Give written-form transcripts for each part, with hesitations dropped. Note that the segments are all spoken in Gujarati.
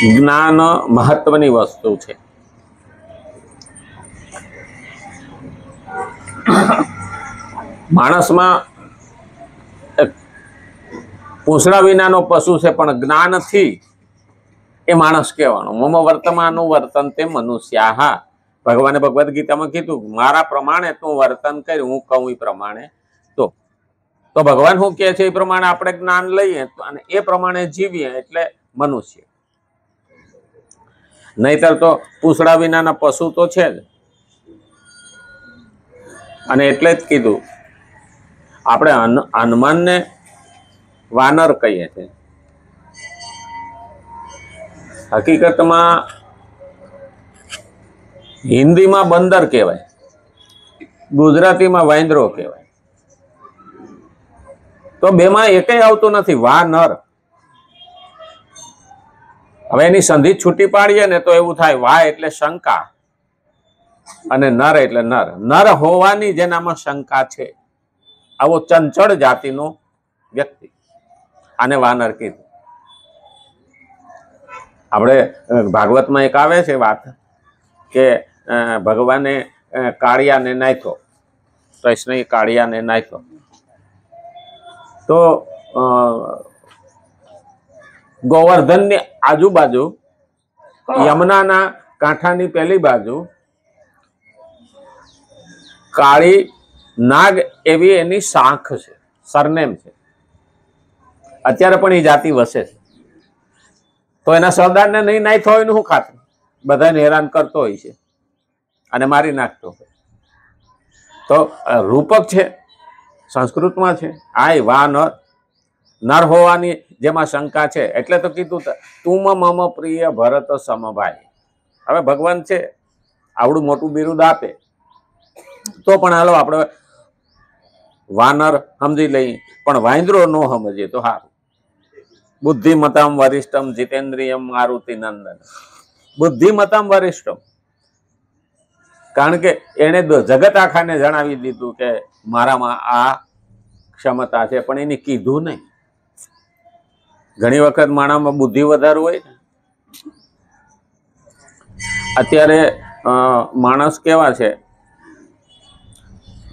જ્ઞાન મહત્વની વસ્તુ છે. માણસમાં પૂંછડા વિનાનો પશુ છે, પણ જ્ઞાનથી એ માણસ કહેવાનો. મમ વર્તમાનું વર્તન તે મનુષ્યા. ભગવાને ભગવદ્ ગીતામાં કીધું, મારા પ્રમાણે તું વર્તન કરી, હું કહું એ પ્રમાણે. તો ભગવાન શું કહે છે એ પ્રમાણે આપણે જ્ઞાન લઈએ અને એ પ્રમાણે જીવીએ એટલે મનુષ્ય. નહીતર તો પૂંછડા વિનાના પશુ તો છે જ. અને એટલે જ કીધું આપણે હનુમાનને વાનર કહીએ છીએ. હકીકતમાં હિન્દીમાં બંદર કહેવાય, ગુજરાતીમાં વાંદરો કહેવાય. તો બેમાં એકેય આવતું નથી, વાનર. હવે એની સંધિ છૂટી પાડીએ ને તો એવું થાય, વા એટલે શંકા અને નર એટલે નર. નર હોવાની જેનામાં શંકા છે, આવો ચંચળ જાતિનો વ્યક્તિ, આને વાનર કીધું. આપણે ભાગવતમાં એક આવે છે વાત કે ભગવાને કાળિયાને નાખ્યો, કૃષ્ણએ કાળિયાને નાખ્યો. તો ગોવર્ધનની આજુબાજુ યમુનાના કાંઠાની પેલી બાજુ કાળી નાગ એવી એની શાખ છે, સરનેમ છે. અત્યારે પણ એ જાતિ વસે છે. તો એના સરદારને નહીં નાખ્યો હોય ને શું ખાતું? બધાને હેરાન કરતો હોય છે અને મારી નાખતો હોય. તો રૂપક છે, સંસ્કૃતમાં છે. આ વા નર હોવાની જેમાં શંકા છે, એટલે તો કીધું તું મમ પ્રિય ભરત સમભાઈ. હવે ભગવાન છે, આવડું મોટું બિરુદ આપે તો પણ હાલો આપણે વાનર સમજી લઈએ, પણ વાંદરો ન સમજીએ તો સારું. બુદ્ધિમતામ વરિષ્ઠમ જીતેન્દ્રિયમ મારુતિ નંદન. બુદ્ધિમતામ વરિષ્ઠમ, કારણ કે એને જગત આખાને જણાવી દીધું કે મારામાં આ ક્ષમતા છે, પણ એને કીધું નહીં. ઘણી વખત માણામાં બુદ્ધિ વધારે હોય ને. અત્યારે માણસ કેવા છે,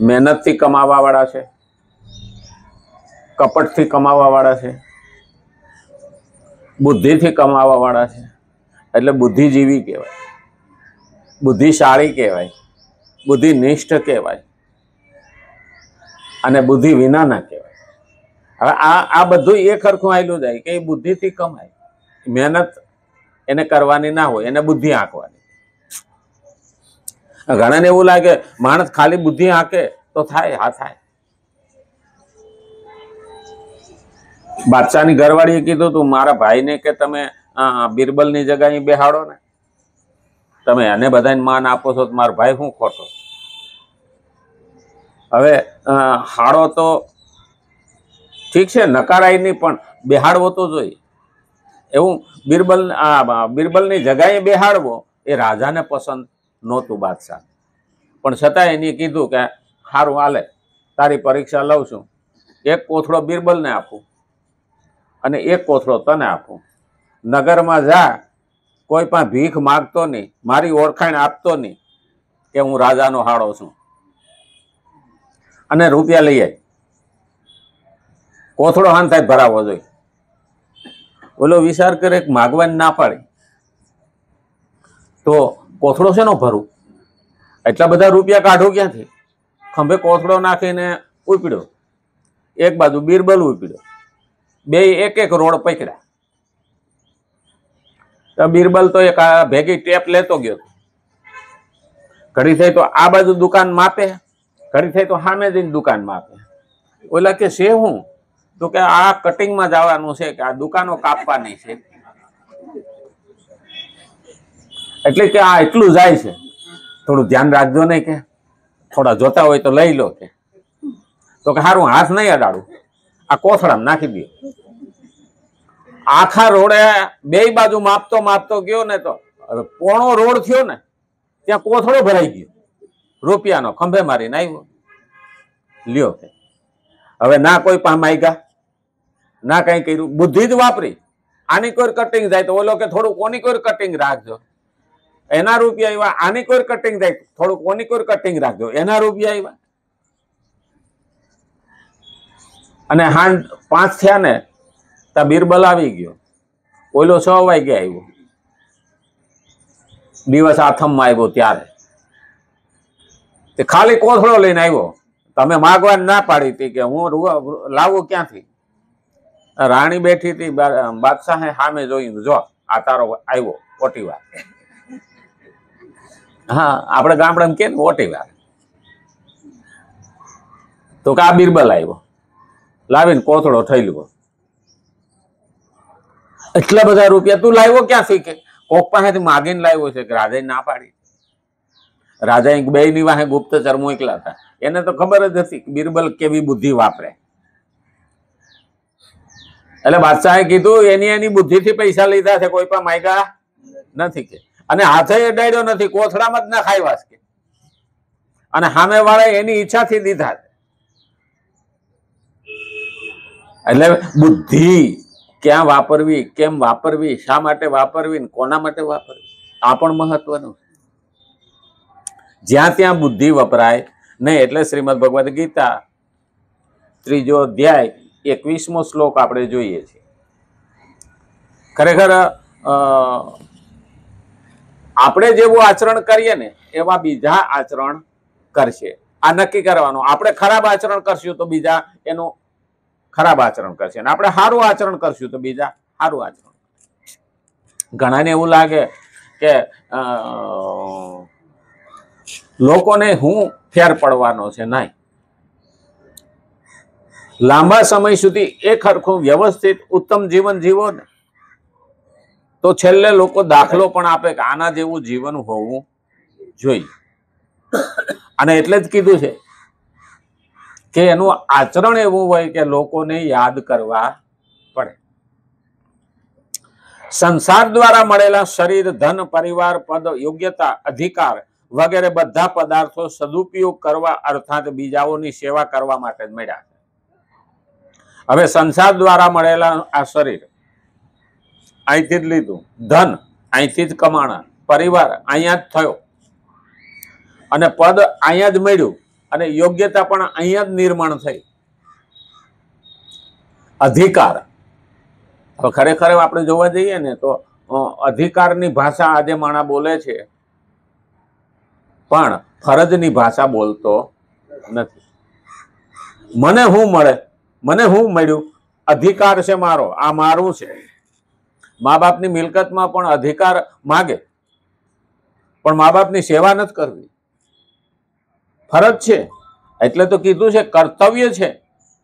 મહેનતથી કમાવા વાળા છે, કપટથી કમાવા વાળા છે, બુદ્ધિથી કમાવા વાળા છે. એટલે બુદ્ધિજીવી કહેવાય, બુદ્ધિશાળી કહેવાય, બુદ્ધિનિષ્ઠ કહેવાય અને બુદ્ધિ વિનાના કહેવાય. હવે આ બધું એ ખરખું આવેલું જાય કે એ બુદ્ધિથી કમાય. મહેનત એને કરવાની ના હોય, એને બુદ્ધિ આંકવાની. ઘણાને એવું લાગે માણસ ખાલી બુદ્ધિ આંકે તો થાય. હા, થાય. બાદશાહની ઘરવાળીએ કીધું તું મારા ભાઈને કે તમે બિરબલની જગ્યાએ બેહાડો ને, તમે એને બધાને માન આપો છો, મારો ભાઈ શું ખોટો? હવે હાડો તો ઠીક છે, નકારાય નહીં, પણ બેહાડવો તો જોઈએ. એવું બિરબલની જગ્યાએ બેહાડવો એ રાજાને પસંદ નહોતું, બાદશાહ. પણ છતાં એને કીધું કે સારું હાલે, તારી પરીક્ષા લઉં છું. એક કોથળો બિરબલને આપું અને એક કોથળો તને આપું. નગરમાં જા, કોઈ પણ ભીખ માગતો નહીં, મારી ઓળખાણ આપતો નહીં કે હું રાજાનો હાડો છું, અને રૂપિયા લઈ આય. કોથળો હાન થાય ભરાવો જોઈએ. ઓલો વિચાર કરે કે માગવાની ના પાડી તો કોથળો શેનો ભરું? એટલા બધા રૂપિયા કાઢો ક્યાંથી? ખંભે કોથળો નાખીને ઉપડ્યો, એક બાજુ બિરબલ ઉપડ્યો, બે એક એક રોડ પકડ્યા. તો બિરબલ તો એક ભેગી ટેપ લેતો ગયો. ઘડી થઈ તો આ બાજુ દુકાન માપે, ઘડી થઈ તો સામે જઈને દુકાન માપે. ઓલા કે છે હું? તો કે આ કટિંગમાં જવાનું છે, કે આ દુકાનો કાપવાની છે. એટલે કે આ એટલું જાય છે, થોડું ધ્યાન રાખજો નહીં, કે થોડા જોતા હોય તો લઈ લો. કે તો કે સારું, હાથ નહીં અડાડું, આ કોથળામાં નાખી દો. આખા રોડે બે બાજુ માપતો ગયો ને, તો હવે પોણો રોડ થયો ને, ત્યાં કોથળો ભરાઈ ગયો રૂપિયાનો. ખંભે મારીને આવ્યો, લ્યો. હવે ના કોઈ પાસે માગ્યા, ના કઈ કર્યું, બુદ્ધિ જ વાપરી. આની કોઈ કટિંગ થાય તો ઓલો કે થોડુંક ઓની કોઈ કટિંગ રાખજો, એના રૂપિયા આવ્યા. આની કોઈ કટિંગ થાય થોડુંક ઓની કોઈ કટિંગ રાખજો, એના રૂપિયા આવ્યા. અને હાંજ 5 થયા ને તા બીરબલ આવી ગયો, ઓલો 6 વાગે આવ્યો, દિવસ આથમમાં આવ્યો ત્યારે તે ખાલી કોથળો લઈને આવ્યો. તમે માગવા ના પાડી હતી કે હું લાવું ક્યાંથી? રાણી બેઠી હતી, બાદશાહે સામે જોયું, જો આ તારો આવ્યો ઓટીવાર. હા, આપણે ગામડામાં કે ઓટીવાર. તો કે આ બીરબલ આવ્યો, લાવીને કોથળો થઈ લ્યો. એટલા બધા રૂપિયા તું લાવ્યો ક્યાંથી? કે કોક પાસેથી માગીને લાવ્યો છે. કે રાજાએ ના પાડી. રાજા બે ની વાહે ગુપ્તચર મોકલા હતા. એને તો ખબર જ હતી કે બીરબલ કેવી બુદ્ધિ વાપરે. એટલે બાદશાહે કીધું એની બુદ્ધિથી પૈસા લીધા છે, કોઈ પણ માગ્યા નથી કે. અને હાથે અડાડ્યો નથી, કોથળામાં જ ના ખાઈ કે. અને સામે વાળા એની ઈચ્છાથી દીધા છે. એટલે બુદ્ધિ ક્યાં વાપરવી, કેમ વાપરવી, શા માટે વાપરવી, કોના માટે વાપરવી, આ પણ મહત્વનું. જ્યાં ત્યાં બુદ્ધિ વપરાય નહીં. એટલે શ્રીમદ ભગવદ્ ગીતા 3જો અધ્યાય 21મો શ્લોક આપણે જોઈએ છીએ. ખરેખર આપણે જેવું આચરણ કરીએ ને એવા બીજા આચરણ કરશે. આ નક્કી કરવાનું. આપણે ખરાબ આચરણ કરશું તો બીજા એનું ખરાબ આચરણ કરશે, અને આપણે સારું આચરણ કરશું તો બીજા સારું આચરણ. ઘણાને એવું લાગે કે લોકોને હું ફેર પડવાનો છે. નહીં, લાંબા સમય સુધી એક હરખું વ્યવસ્થિત ઉત્તમ જીવન જીવો ને તો છેલ્લે લોકો દાખલો પણ આપે કે આના જેવું જીવન હોવું જોઈએ. અને એટલે જ કીધું છે કે એનું આચરણ એવું હોય કે લોકોને યાદ કરવા પડે. સંસાર દ્વારા મળેલા શરીર, ધન, પરિવાર, પદ, યોગ્યતા, અધિકાર વગેરે બધા પદાર્થો સદુપયોગ કરવા અર્થાત બીજાઓની સેવા કરવા માટે જ મળ્યા છે. હવે સંસાર દ્વારા મળેલા આ શરીર અહીંથી જ લીધું, ધન અહીંથી જ કમાણા, પરિવાર અહીંયા જ થયો, અને પદ અહીંયા જ મળ્યું, અને યોગ્યતા પણ અહીંયા જ નિર્માણ થઈ. અધિકાર, હવે ખરેખર આપણે જોવા જઈએ ને તો અધિકારની ભાષા આજે માણસ બોલે છે, પણ ફરજની ભાષા બોલતો નથી. મને શું મળે, મને શું મળ્યું, અધિકાર છે મારો, આ મારું છે. મા બાપની મિલકતમાં પણ અધિકાર માગે, પણ મા બાપની સેવા નથી કરવી. ફરજ છે એટલે તો કીધું છે, કર્તવ્ય છે,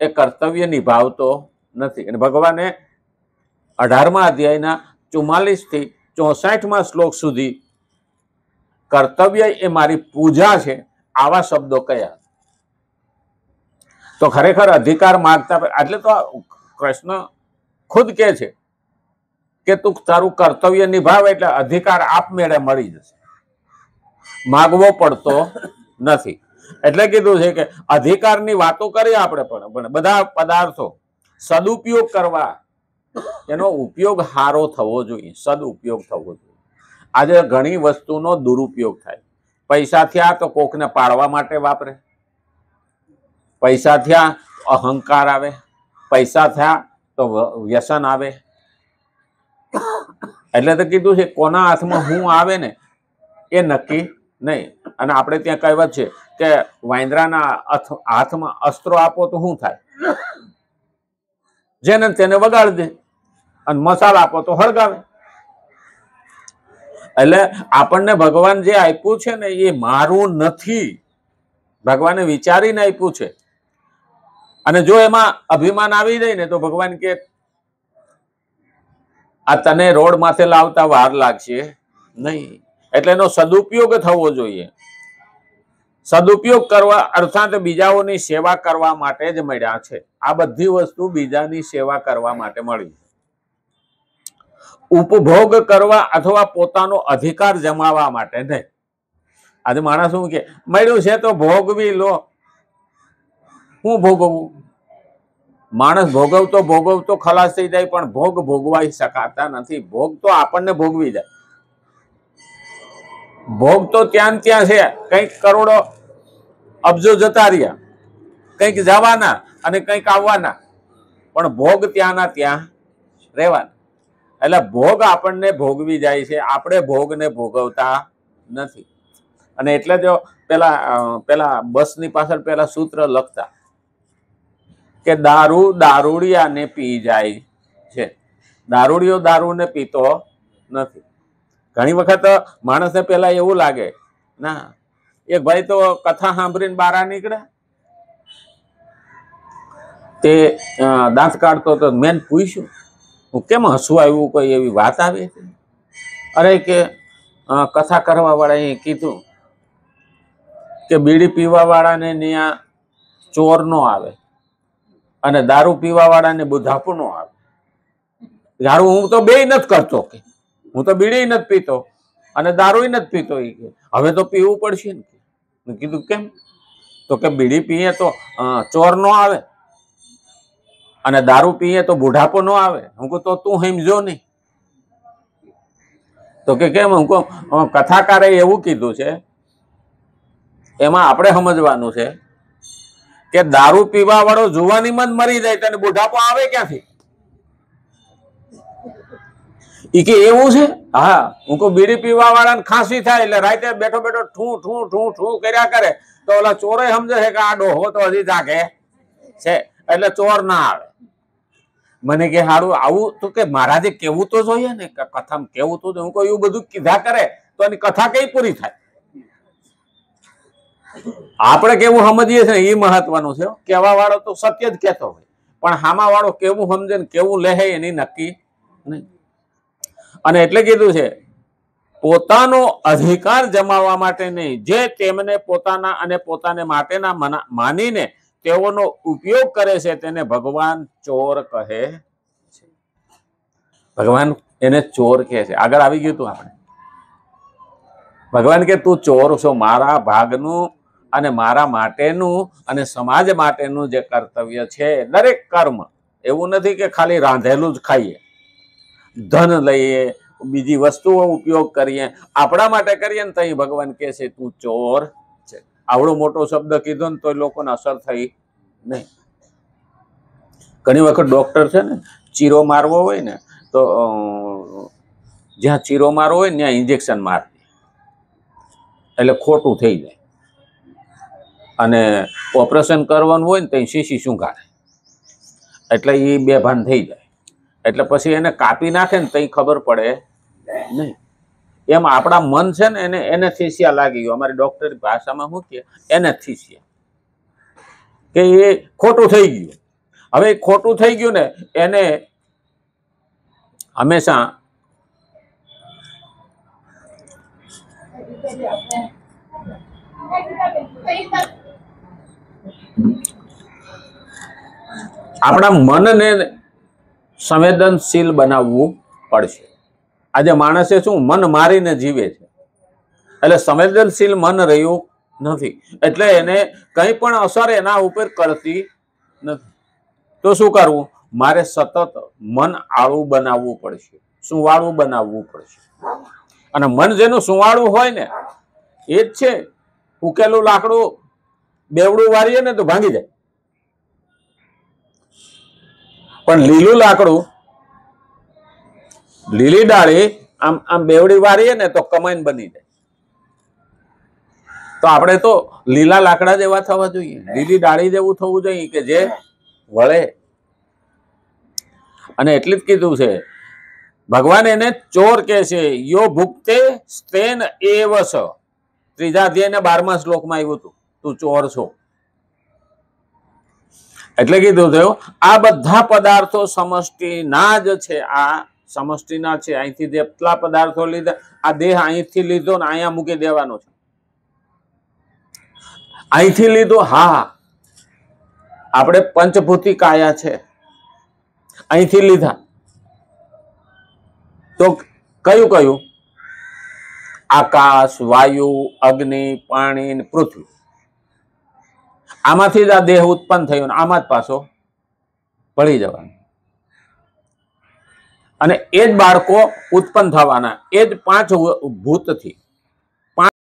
એ કર્તવ્ય નિભાવતો નથી. અને ભગવાને 18મા અધ્યાયના 44 થી 64મા શ્લોક સુધી કર્તવ્ય એ મારી પૂજા છે આવા શબ્દો કયા. તો ખરેખર અધિકાર માંગતા એટલે તો કૃષ્ણ ખુદ કે છે કે તું તારું કર્તવ્ય નિભાવે એટલે અધિકાર આપમેળે મળી જશે, માગવો પડતો નથી. એટલે કીધું છે કે અધિકારની વાતો કરીએ આપણે, પણ બધા પદાર્થો સદુપયોગ કરવા, એનો ઉપયોગ સારો થવો જોઈએ, સદુપયોગ થવો જોઈએ. આજે ઘણી વસ્તુનો દુરુપયોગ થાય. પૈસા થયા તો કોકને પાડવા માટે વાપરે, પૈસા થયા અહંકાર આવે, પૈસા થયા તો વ્યસન આવે. એટલે તો કીધું છે કોના હાથમાં હું આવે ને એ નક્કી નહીં. અને આપણે ત્યાં કહેવત છે કે વાંદરાના હાથમાં અસ્ત્રો આપો તો શું થાય, જેને તેને વગાડી દે, અને મસાલા આપો તો હળગાવે. એટલે આપણને ભગવાન જે આપ્યું છે ને એ મારું નથી, ભગવાને વિચારીને આપ્યું છે. અને જો એમાં અભિમાન આવી જાય ને તો ભગવાન કે આ તને રોડ માથે લાવતા વાર લાગશે નહીં. એટલે એનો સદુપયોગ થવો જોઈએ. સદુપયોગ કરવા અર્થાત બીજાઓની સેવા કરવા માટે જ મળ્યા છે. આ બધી વસ્તુ બીજાની સેવા કરવા માટે મળી. ઉપભોગ કરવા અથવા પોતાનો અધિકાર જમાવવા માટે નહીં. આજે માણસ શું કે મળ્યું છે તો ભોગવી લો. હું ભોગવવું? માણસ ભોગવતો ભોગવતો ખલાસ થઈ જાય, પણ ભોગ ભોગવાઈ શકાતા નથી. ભોગ તો આપણને ભોગવી જાય. ભોગ તો ત્યાં ત્યાં છે, કંઈક કરોડો અબજો જતા રહ્યા, કંઈક જવાના અને કંઈક આવવાના, પણ ભોગ ત્યાંના ત્યાં રહેવાના. એટલે ભોગ આપણને ભોગવી જાય છે, આપણે ભોગને ભોગવતા નથી. અને એટલે જો પેલા બસની પાછળ પેલા સૂત્ર લખતા કે દારૂ દારૂડિયાને પી જાય છે, દારૂડિયો દારૂને પીતો નથી. ઘણી વખત માણસને પેલા એવું લાગે, ના એક ભાઈ તો કથા સાંભળીને બહાર નીકળ્યા, તે દાંત કાઢતો તો મેં પૂછ્યું, હું કેમ હસવું આવ્યું, કોઈ એવી વાત આવી? અરે કે કથા કરવા વાળાએ કીધું કે બીડી પીવા વાળાને ત્યાં ચોર નો આવે અને દારૂ પીવા વાળાને બુધાપુ નો આવે. યારું હું તો બેય નથી કરતો, કે હું તો બીડી નથી પીતો અને દારૂ નથી પીતો. એ કે હવે તો પીવું પડશે ને. મેં કીધું કેમ? તો કે બીડી પીએ તો ચોર નો આવે અને દારૂ પીએ તો બુઢાપો નો આવે. હું કહું તો તું સમજો નહીં. તો કે કેમ? હું કહું કથાકારે એવું કીધું છે, એમાં આપણે સમજવાનું છે કે દારૂ પીવા વાળો જુવાનીમાં જ મરી જાય, તને બુઢાપો આવે ક્યાંથી? ઈ કે એવું છે? હા. હું કહું બીડી પીવા વાળાને ખાંસી થાય એટલે રાતે બેઠો બેઠો ઠું ઠું ઠું ઠું કર્યા કરે, તો ઓલા ચોરે સમજે છે કે આ ડોહો તો હજી જાગે છે એટલે ચોર ના આવે. મને કે હારું આવું તો કે મહારાજે કેવું તો જોઈએ ને, કથામાં કેવું તો. હું કહું એવું બધું કીધા કરે તો એની કથા કઈ પૂરી થાય? આપણે કેવું સમજીએ છીએ એ મહત્વનું છે. કહેવા વાળો તો સત્ય જ કહેતો હોય, પણ હામા વાળો કેવું સમજે ને કેવું લે એની નક્કી નહીં. અને એટલે કીધું છે પોતાનો અધિકાર જમાવવા માટે નહીં, જે તેમને પોતાના અને પોતાને માટેના માનીને તેઓનો ઉપયોગ કરે છે તેને ભગવાન ચોર કહે છે. ભગવાન એને ચોર કહે છે. આગળ આવી ગયું તું આપણે. ભગવાન કે તું ચોર છો, મારા ભાગનું અને મારા માટેનું અને સમાજ માટેનું જે કર્તવ્ય છે, દરેક કર્મ એવું નથી કે ખાલી રાંધેલું જ ખાઈએ, ધન લઈએ, બીજી વસ્તુઓ ઉપયોગ કરીએ, આપણા માટે કરીએ ને તો ભગવાન કહે છે તું ચોર છે. આવડો મોટો શબ્દ કીધો ને તો લોકોને અસર થઈ નહીં. ઘણી વખત ડોક્ટર છે ને ચીરો મારવો હોય ને તો જ્યાં ચીરો મારવો હોય ને ત્યાં ઇન્જેક્શન મારે એટલે ખોટું થઈ જાય, અને ઓપરેશન કરવાનું હોય ને તો શીશી શુંઘાડે એટલે એ બેભાન થઈ જાય. એટલે પછી એને કાપી નાખે ને તો ખબર પડે નહીં. એમ આપણા મન છે ને એને એનેસ્થેસિયા લાગી ગયું. અમારી ડોક્ટરની ભાષામાં શું કહે? એનેસ્થેસિયા, કે એ ખોટું થઈ ગયું. હવે ખોટું થઈ ગયું ને એને હંમેશા આપણા મનને સંવેદનશીલ બનાવવું પડશે. આજે માણસે શું મન મારીને જીવે છે, એટલે સંવેદનશીલ મન રહ્યું નથી, એટલે એને કંઈ પણ અસર એના ઉપર કરતી નથી. તો શું કરવું? મારે સતત મન આળું બનાવવું પડશે, સુવાળું બનાવવું પડશે. અને મન જેનું સુવાળું હોય ને એ જ છે ઉકેલું લાકડું બેવડું વારીએ ને તો ભાંગી જાય, પણ લીલું લાકડું, લીલી ડાળી આમ આમ બેવડી વારીએ ને તો કમાઈને બની જાય. તો આપણે તો લીલા લાકડા જેવા થવા જોઈએ, લીલી ડાળી જેવું થવું જોઈએ કે જે વળે. અને એટલી જ કીધું છે ભગવાન એને ચોર કે છે. યો ભુક્તે સ્તેન એવ સ. ત્રીજા અધ્યાયના 12મા શ્લોકમાં આવ્યું હતું તું ચોર છો. એટલે કીધું થયું આ બધા પદાર્થો સમષ્ટિના જ છે, આ સમષ્ટિના છે. અહીંથી જેટલા પદાર્થો લીધા, આ દેહ અહીંથી લીધો ને અહીંયા મૂકી દેવાનો છે. અહીંથી લીધો, હા આપણે પંચભૂતિ કાયા છે, અહીંથી લીધા તો કયું કયું? આકાશ, વાયુ, અગ્નિ, પાણી, પૃથ્વી. આમાંથી જ આ દેહ ઉત્પન્ન થયો ને આમાં જ પાછો ભળી જવાનું. અને એ જ બાળકો ઉત્પન્ન થવાના એ જ 5 ભૂતથી.